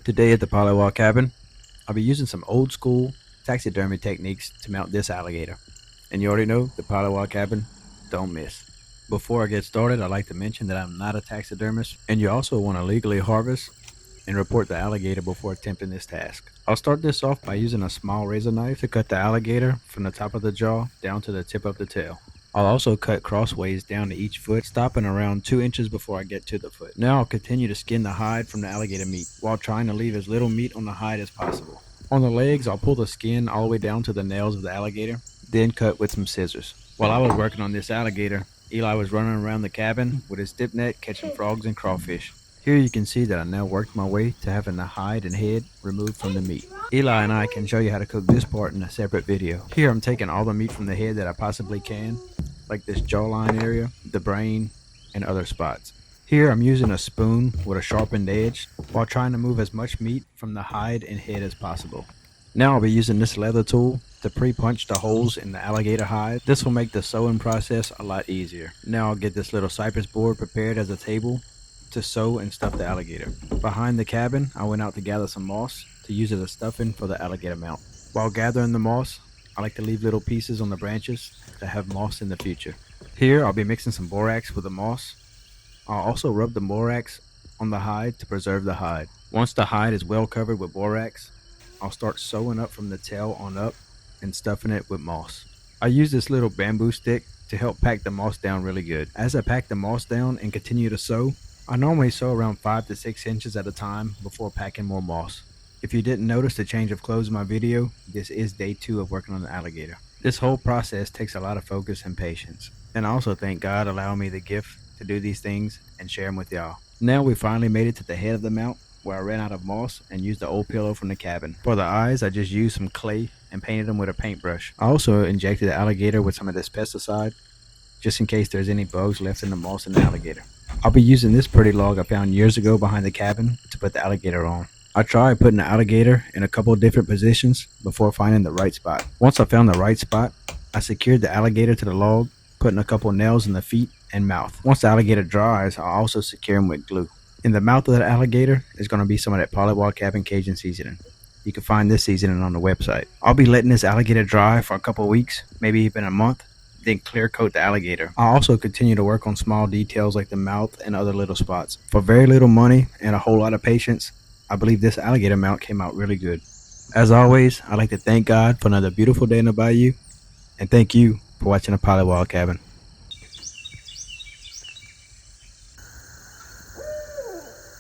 Today at the Pollywog Cabin, I'll be using some old school taxidermy techniques to mount this alligator. And you already know, the Pollywog Cabin, don't miss. Before I get started, I'd like to mention that I'm not a taxidermist, and you also want to legally harvest and report the alligator before attempting this task. I'll start this off by using a small razor knife to cut the alligator from the top of the jaw down to the tip of the tail. I'll also cut crossways down to each foot, stopping around 2 inches before I get to the foot. Now I'll continue to skin the hide from the alligator meat, while trying to leave as little meat on the hide as possible. On the legs, I'll pull the skin all the way down to the nails of the alligator, then cut with some scissors. While I was working on this alligator, Eli was running around the cabin with his dip net catching frogs and crawfish. Here you can see that I now worked my way to having the hide and head removed from the meat. Eli and I can show you how to cook this part in a separate video. Here I'm taking all the meat from the head that I possibly can, like this jawline area, the brain, and other spots. Here I'm using a spoon with a sharpened edge while trying to move as much meat from the hide and head as possible. Now I'll be using this leather tool to pre-punch the holes in the alligator hide. This will make the sewing process a lot easier. Now I'll get this little cypress board prepared as a table to sew and stuff the alligator. Behind the cabin, I went out to gather some moss to use as a stuffing for the alligator mount. While gathering the moss, I like to leave little pieces on the branches to have moss in the future. Here I'll be mixing some borax with the moss. I'll also rub the borax on the hide to preserve the hide. Once the hide is well covered with borax, I'll start sewing up from the tail on up and stuffing it with moss. I use this little bamboo stick to help pack the moss down really good. As I pack the moss down and continue to sew, I normally sew around 5 to 6 inches at a time before packing more moss. If you didn't notice the change of clothes in my video, this is day 2 of working on the alligator. This whole process takes a lot of focus and patience. And I also thank God allowing me the gift to do these things and share them with y'all. Now we finally made it to the head of the mount, where I ran out of moss and used the old pillow from the cabin. For the eyes, I just used some clay and painted them with a paintbrush. I also injected the alligator with some of this pesticide, just in case there's any bugs left in the moss in the alligator. I'll be using this pretty log I found years ago behind the cabin to put the alligator on. I tried putting the alligator in a couple of different positions before finding the right spot. Once I found the right spot, I secured the alligator to the log, putting a couple of nails in the feet and mouth. Once the alligator dries, I'll also secure him with glue. In the mouth of that alligator is going to be some of that Pollywog Cabin Cajun seasoning. You can find this seasoning on the website. I'll be letting this alligator dry for a couple of weeks, maybe even a month, then clear coat the alligator. I'll also continue to work on small details like the mouth and other little spots. For very little money and a whole lot of patience, I believe this alligator mount came out really good. As always, I'd like to thank God for another beautiful day in the bayou, and thank you for watching the Pollywog Cabin.